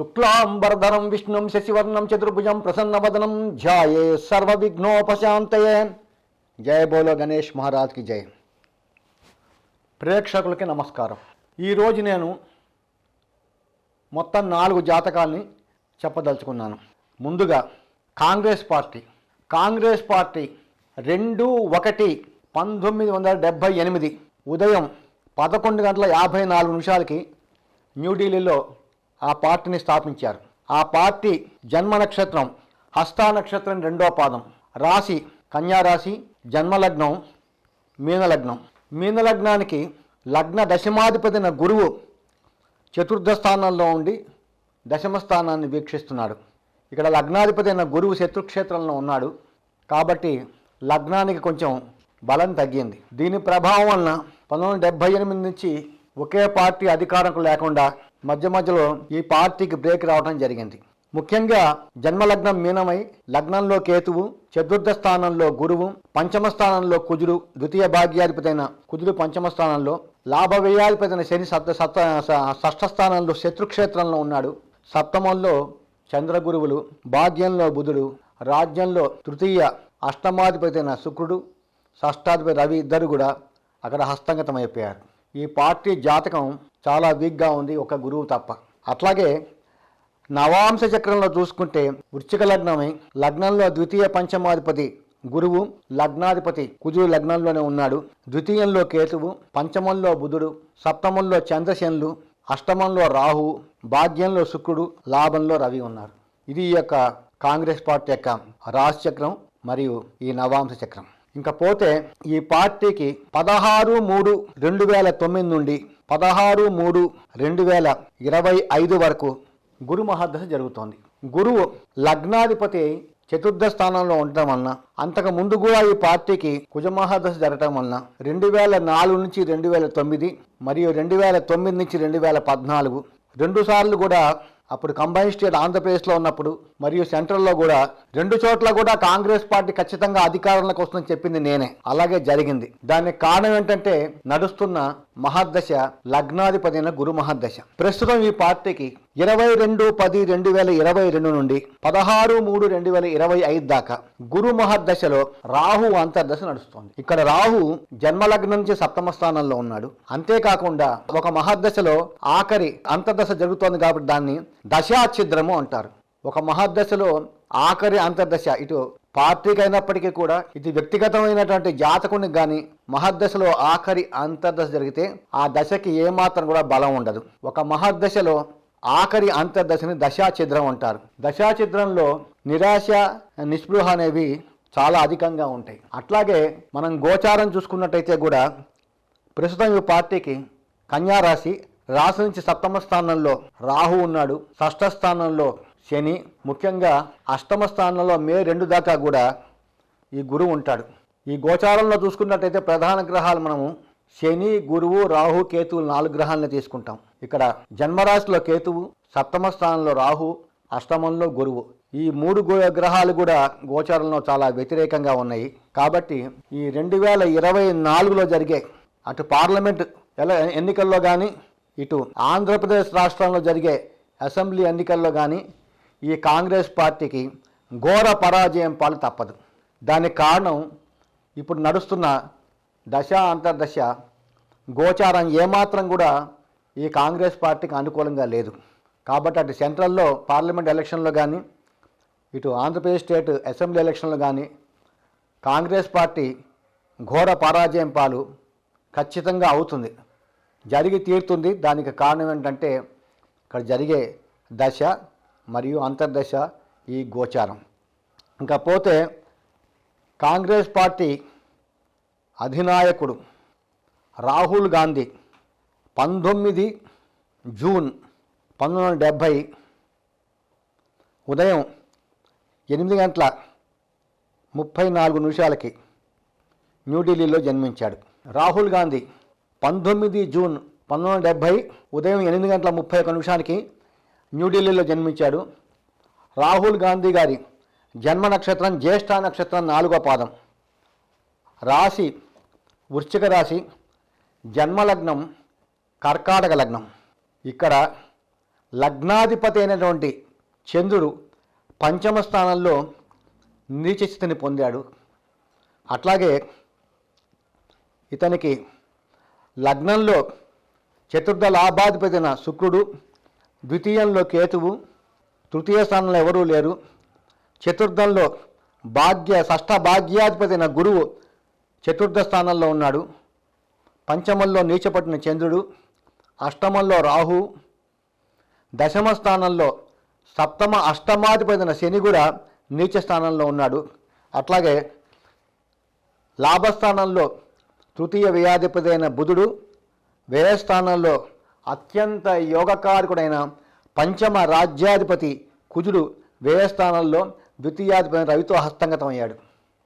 శుక్లాంబరధరం విష్ణుం శశివర్ణం చతుర్భుజం ప్రసన్నవదనం ధ్యాయే సర్వవిఘ్నోపశాంతయే. జయ బోలో గణేష్ మహారాజ్ కి జయ. ప్రేక్షకులకి నమస్కారం. ఈరోజు నేను మొత్తం 4 జాతకాల్ని చెప్పదలుచుకున్నాను. ముందుగా కాంగ్రెస్ పార్టీ 2/1/1978 ఉదయం 11:54 న్యూఢిల్లీలో ఆ పార్టీని స్థాపించారు. ఆ పార్టీ జన్మ నక్షత్రం హస్తా నక్షత్రం 2వ పాదం, రాశి కన్యారాశి, జన్మలగ్నం మీనలగ్నం. మీనలగ్నానికి లగ్న దశమాధిపతిన గురువు చతుర్థ స్థానంలో ఉండి దశమ స్థానాన్ని వీక్షిస్తున్నాడు. ఇక్కడ లగ్నాధిపతి అయిన గురువు శత్రుక్షేత్రంలో ఉన్నాడు కాబట్టి లగ్నానికి కొంచెం బలం తగ్గింది. దీని ప్రభావం వలన 1978 నుంచి ఒకే పార్టీ అధికారంకు లేకుండా మధ్యలో ఈ పార్టీకి బ్రేక్ రావడం జరిగింది. ముఖ్యంగా జన్మలగ్నం మీనమై లగ్నంలో కేతువు, చతుర్థ స్థానంలో గురువు, పంచమ స్థానంలో కుజుడు, ద్వితీయ భాగ్యాధిపతి అయిన కుజుడు పంచమ స్థానంలో, లాభ వ్యయాధిపతి అయిన శని షష్ఠ స్థానంలో శత్రుక్షేత్రంలో ఉన్నాడు. సప్తమంలో చంద్రగురువులు, భాగ్యంలో బుధుడు, రాజ్యంలో తృతీయ అష్టమాధిపతి అయిన శుక్రుడు, షష్టాధిపతి రవి ఇద్దరు కూడా అక్కడ హస్తగతమైపోయారు. ఈ పార్టీ జాతకం చాలా వీక్గా ఉంది, ఒక గురువు తప్ప. అట్లాగే నవాంశ చక్రంలో చూసుకుంటే వృశ్చిక లగ్నమై లగ్నంలో ద్వితీయ పంచమాధిపతి గురువు, లగ్నాధిపతి కుజుడు లగ్నంలోనే ఉన్నాడు. ద్వితీయంలో కేతువు, పంచమంలో బుధుడు, సప్తమంలో చంద్రశనులు, అష్టమంలో రాహు, భాగ్యంలో శుక్రుడు, లాభంలో రవి ఉన్నారు. ఇది ఈ యొక్క కాంగ్రెస్ పార్టీ యొక్క రాశి చక్రం మరియు ఈ నవాంశ చక్రం. ఇంకా పోతే ఈ పార్టీకి 16/3/2009 నుండి 16/3/2025 వరకు గురు మహాదశ జరుగుతోంది. గురువు లగ్నాధిపతి చతుర్థ స్థానంలో ఉండటం వలన, అంతకు ముందు కూడా ఈ పార్టీకి కుజ మహాదశ జరగటం వలన 2004 నుంచి 2009 మరియు 2009 నుంచి 2014 2 సార్లు కూడా అప్పుడు కంబైన్ స్టేట్ ఆంధ్రప్రదేశ్లో ఉన్నప్పుడు మరియు సెంట్రల్లో కూడా 2 చోట్ల కూడా కాంగ్రెస్ పార్టీ ఖచ్చితంగా అధికారంలోకి వస్తుందని చెప్పింది నేనే. అలాగే జరిగింది. దానికి కారణం ఏంటంటే నడుస్తున్న మహాదశ లగ్నాధిపతి అయిన గురు మహాదశ. ప్రస్తుతం ఈ పార్టీకి 22/10/2022 నుండి 16/3/2025 దాకా గురు మహాదశలో రాహు అంతర్దశ నడుస్తోంది. ఇక్కడ రాహు జన్మలగ్నం నుంచి సప్తమ స్థానంలో ఉన్నాడు. అంతేకాకుండా ఒక మహాదశలో ఆఖరి అంతర్దశ జరుగుతోంది కాబట్టి దాన్ని దశాఛిద్రము అంటారు. ఒక మహాదశలో ఆఖరి అంతర్దశ ఇటు పార్టీకి అయినప్పటికీ కూడా ఇది వ్యక్తిగతమైనటువంటి జాతకునికి కానీ మహాదశలో ఆఖరి అంతర్దశ జరిగితే ఆ దశకి ఏమాత్రం కూడా బలం ఉండదు. ఒక మహాదశలో ఆఖరి అంతర్దశని దశాఛిద్రం అంటారు. దశాఛిద్రంలో నిరాశ, నిస్పృహ అనేవి చాలా అధికంగా ఉంటాయి. అట్లాగే మనం గోచారం చూసుకున్నట్టయితే కూడా ప్రస్తుతం ఈ పార్టీకి కన్యారాశి, రాశి నుంచి సప్తమ స్థానంలో రాహు ఉన్నాడు, షష్ఠ స్థానంలో శని, ముఖ్యంగా అష్టమ స్థానంలో మే 2 దాకా కూడా ఈ గురువు ఉంటాడు. ఈ గోచారంలో చూసుకున్నట్టయితే ప్రధాన గ్రహాలు మనము శని, గురువు, రాహు, కేతువులు 4 గ్రహాలను తీసుకుంటాం. ఇక్కడ జన్మరాశిలో కేతువు, సప్తమ స్థానంలో రాహు, అష్టమంలో గురువు. ఈ 3 గ్రహాలు కూడా గోచారంలో చాలా వ్యతిరేకంగా ఉన్నాయి. కాబట్టి ఈ 2024లో జరిగే అటు పార్లమెంట్ ఎన్నికల్లో కానీ ఇటు ఆంధ్రప్రదేశ్ రాష్ట్రంలో జరిగే అసెంబ్లీ ఎన్నికల్లో కానీ ఈ కాంగ్రెస్ పార్టీకి ఘోర పరాజయం పాలు తప్పదు. దానికి కారణం ఇప్పుడు నడుస్తున్న దశ అంతర్దశ గోచారం ఏమాత్రం కూడా ఈ కాంగ్రెస్ పార్టీకి అనుకూలంగా లేదు. కాబట్టి అటు సెంట్రల్లో పార్లమెంట్ ఎలక్షన్లో కానీ ఇటు ఆంధ్రప్రదేశ్ స్టేట్ అసెంబ్లీ ఎలక్షన్లో కానీ కాంగ్రెస్ పార్టీ ఘోర పరాజయం పాలు ఖచ్చితంగా అవుతుంది, జరిగి తీరుతుంది. దానికి కారణం ఏంటంటే ఇక్కడ జరిగే దశ మరియు అంతర్దశ ఈ గోచారం. ఇంకా పోతే కాంగ్రెస్ పార్టీ అధినాయకుడు రాహుల్ గాంధీ 19 జూన్ 1970 ఉదయం 8:34 న్యూఢిల్లీలో జన్మించాడు. రాహుల్ గాంధీ 19 జూన్ 1970 ఉదయం 8:31 న్యూఢిల్లీలో జన్మించాడు. రాహుల్ గాంధీ గారి జన్మ నక్షత్రం జ్యేష్ఠ నక్షత్రం 4వ పాదం, రాశి వృశ్చిక రాశి, జన్మలగ్నం కర్కాటక లగ్నం. ఇక్కడ లగ్నాధిపతి అయినటువంటి చంద్రుడు పంచమ స్థానంలో నీచ స్థితిని పొందాడు. అట్లాగే ఇతనికి లగ్నంలో చతుర్థ లాభాధిపతి అయిన శుక్రుడు, ద్వితీయంలో కేతువు, తృతీయ స్థానంలో ఎవరూ లేరు. చతుర్థంలో షష్ఠ భాగ్యాధిపతి అయిన గురువు చతుర్థ స్థానంలో ఉన్నాడు. పంచమంలో నీచపట్టిన చంద్రుడు, అష్టమంలో రాహు, దశమ స్థానంలో సప్తమ అష్టమాధిపతి అయిన శని కూడా నీచ స్థానంలో ఉన్నాడు. అట్లాగే లాభస్థానంలో తృతీయ వ్యయాధిపతి అయిన బుధుడు, వ్యయస్థానంలో అత్యంత యోగకారకుడైన పంచమ రాజ్యాధిపతి కుజుడు వ్యయస్థానంలో ద్వితీయాధిపతి రవితో హస్తంగతమయ్యాడు.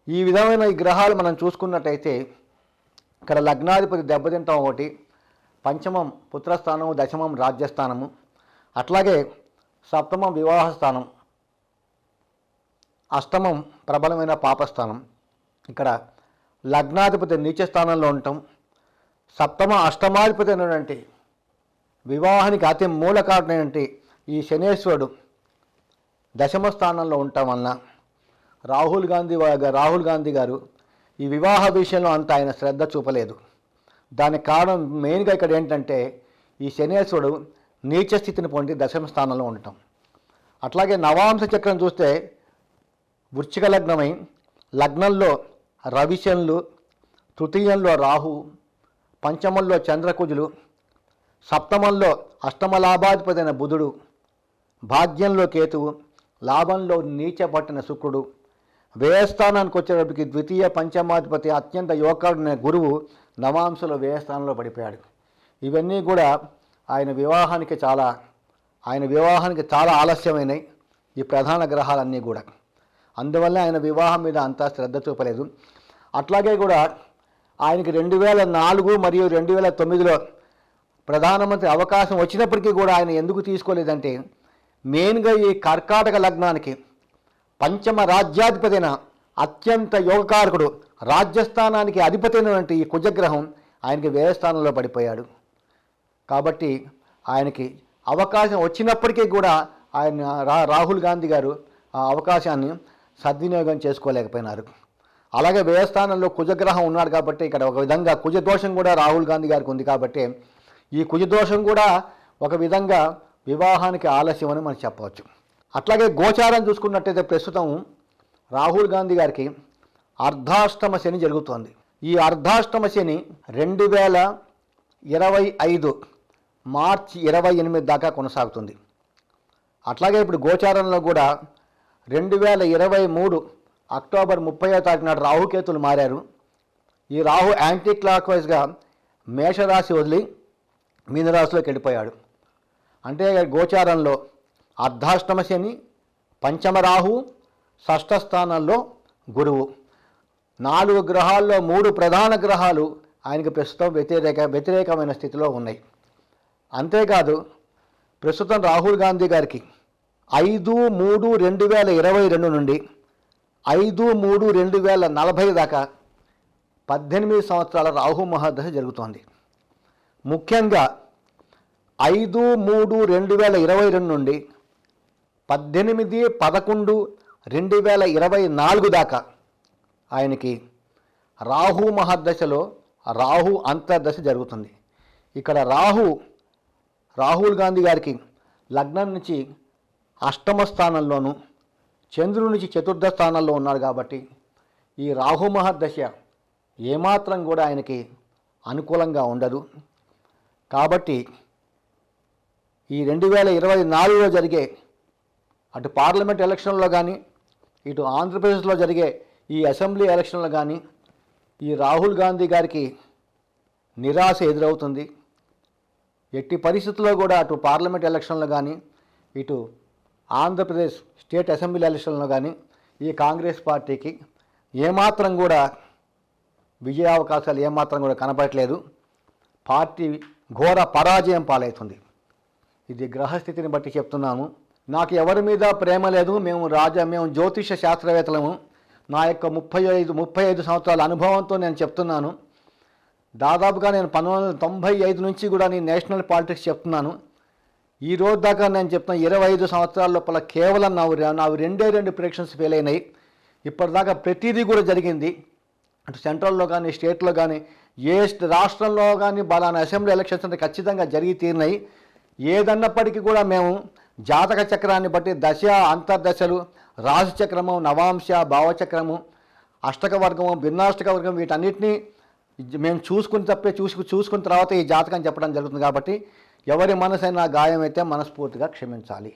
ఈ విధమైన ఈ గ్రహాలు మనం చూసుకున్నట్టయితే ఇక్కడ లగ్నాధిపతి దెబ్బతింటాం ఒకటి, పంచమం పుత్రస్థానము, దశమం రాజ్యస్థానము, అట్లాగే సప్తమం వివాహస్థానం, అష్టమం ప్రబలమైన పాపస్థానం. ఇక్కడ లగ్నాధిపతి నీచ స్థానంలో ఉండటం, సప్తమ అష్టమాధిపతి అయినటువంటి వివాహానికి అతి మూలకారణమైనటువంటి ఈ శనేశ్వరుడు దశమ స్థానంలో ఉండటం వలన రాహుల్ గాంధీ గారు ఈ వివాహ విషయంలో అంత ఆయన శ్రద్ధ చూపలేదు. దానికి కారణం మెయిన్గా ఇక్కడ ఏంటంటే ఈ శనేశ్వరుడు నీచ స్థితిని పొంది దశమ స్థానంలో ఉండటం. అట్లాగే నవాంశ చక్రం చూస్తే వృశ్చిక లగ్నమై లగ్నంలో రవిశనులు, తృతీయంలో రాహు, పంచమంలో చంద్రకుజులు, సప్తమంలో అష్టమ లాభాధిపతి అయిన బుధుడు, భాగ్యంలో కేతువు, లాభంలో నీచ పట్టిన శుక్రుడు, వ్యయస్థానానికి వచ్చేటప్పటికి ద్వితీయ పంచమాధిపతి అత్యంత యోగకారుడైన గురువు నవాంశలో వ్యయస్థానంలో పడిపోయాడు. ఇవన్నీ కూడా ఆయన వివాహానికి చాలా ఆలస్యమైనవి ఈ ప్రధాన గ్రహాలన్నీ కూడా. అందువల్ల ఆయన వివాహం మీద అంతా శ్రద్ధ చూపలేదు. అట్లాగే కూడా ఆయనకి 2004 మరియు 2009లో ప్రధానమంత్రి అవకాశం వచ్చినప్పటికీ కూడా ఆయన ఎందుకు తీసుకోలేదంటే మెయిన్గా ఈ కర్కాటక లగ్నానికి పంచమ రాజ్యాధిపతి అయిన అత్యంత యోగకారకుడు రాజ్యస్థానానికి అధిపతి అయినటువంటి ఈ కుజగ్రహం ఆయనకి వ్యయస్థానంలో పడిపోయాడు. కాబట్టి ఆయనకి అవకాశం వచ్చినప్పటికీ కూడా ఆయన రాహుల్ గాంధీ గారు ఆ అవకాశాన్ని సద్వినియోగం చేసుకోలేకపోయినారు. అలాగే వ్యయస్థానంలో కుజగ్రహం ఉన్నాడు కాబట్టి ఇక్కడ ఒక విధంగా కుజదోషం కూడా రాహుల్ గాంధీ గారికి ఉంది కాబట్టి ఈ కుజదోషం కూడా ఒక విధంగా వివాహానికి ఆలస్యం అని మనం చెప్పవచ్చు. అట్లాగే గోచారం చూసుకున్నట్టయితే ప్రస్తుతం రాహుల్ గాంధీ గారికి అర్ధాష్టమ శని జరుగుతోంది. ఈ అర్ధాష్టమ శని 2025 మార్చి 28 దాకా కొనసాగుతుంది. అట్లాగే ఇప్పుడు గోచారంలో కూడా 2023 అక్టోబర్ 30వ తారీఖు నాడు రాహుకేతులు మారారు. ఈ రాహు యాంటీ క్లాక్ వైజ్గా మేషరాశి వదిలి మీనరాశిలోకి వెళ్ళిపోయాడు. అంటే గోచారంలో అర్ధాష్టమ శని, పంచమ రాహు, షష్ఠ స్థానాల్లో గురువు, 4 గ్రహాల్లో 3 ప్రధాన గ్రహాలు ఆయనకి ప్రస్తుతం వ్యతిరేకమైన స్థితిలో ఉన్నాయి. అంతేకాదు ప్రస్తుతం రాహుల్ గాంధీ గారికి 5/3/2022 నుండి 5/3/2040 దాకా 18 సంవత్సరాల రాహు మహాదశ జరుగుతోంది. ముఖ్యంగా 5/3/2022 నుండి 18/11/2024 దాకా ఆయనకి రాహు మహాదశలో రాహు అంతర్దశ జరుగుతుంది. ఇక్కడ రాహుల్ గాంధీ గారికి లగ్నం నుంచి అష్టమ స్థానంలోను, చంద్రుడి నుంచి చతుర్థ స్థానంలో ఉన్నాడు కాబట్టి ఈ రాహు మహర్దశ ఏమాత్రం కూడా ఆయనకి అనుకూలంగా ఉండదు. కాబట్టి ఈ 2024లో జరిగే అటు పార్లమెంట్ ఎలక్షన్లో కానీ ఇటు ఆంధ్రప్రదేశ్లో జరిగే ఈ అసెంబ్లీ ఎలక్షన్లో కానీ ఈ రాహుల్ గాంధీ గారికి నిరాశ ఎదురవుతుంది. ఎట్టి పరిస్థితుల్లో కూడా అటు పార్లమెంట్ ఎలక్షన్లో కానీ ఇటు ఆంధ్రప్రదేశ్ స్టేట్ అసెంబ్లీ ఎలక్షన్లో కానీ ఈ కాంగ్రెస్ పార్టీకి ఏమాత్రం కూడా విజయావకాశాలు ఏమాత్రం కూడా కనపడట్లేదు. పార్టీ ఘోర పరాజయం పాలవుతుంది. ఇది గ్రహస్థితిని బట్టి చెప్తున్నాము. నాకు ఎవరి మీద ప్రేమ లేదు. మేము జ్యోతిష శాస్త్రవేత్తలము. నా యొక్క 35 సంవత్సరాల అనుభవంతో నేను చెప్తున్నాను. దాదాపుగా నేను 1995 నుంచి కూడా నేను నేషనల్ పాలిటిక్స్ చెప్తున్నాను. ఈ రోజు దాకా నేను చెప్తున్నా 25 సంవత్సరాల లోపల కేవలం నావి రెండే 2 ప్రిడిక్షన్స్ ఫెయిల్ అయినాయి. ఇప్పటిదాకా ప్రతిదీ కూడా జరిగింది. అటు సెంట్రల్లో కానీ స్టేట్లో కానీ ఏ రాష్ట్రంలో కానీ బలానా అసెంబ్లీ ఎలక్షన్స్ అంటే ఖచ్చితంగా జరిగి తీరినాయి. ఏదన్నప్పటికీ కూడా మేము జాతక చక్రాన్ని బట్టి దశ అంతర్దశలు, రాశి చక్రము, నవాంశ, భావచక్రము, అష్టక వర్గము, భిన్నాష్టక వర్గం వీటన్నిటినీ మేము చూసుకున్న తర్వాత ఈ జాతకం చెప్పడం జరుగుతుంది. కాబట్టి ఎవరి మనసైనా గాయం అయితే మనస్ఫూర్తిగా క్షమించాలి.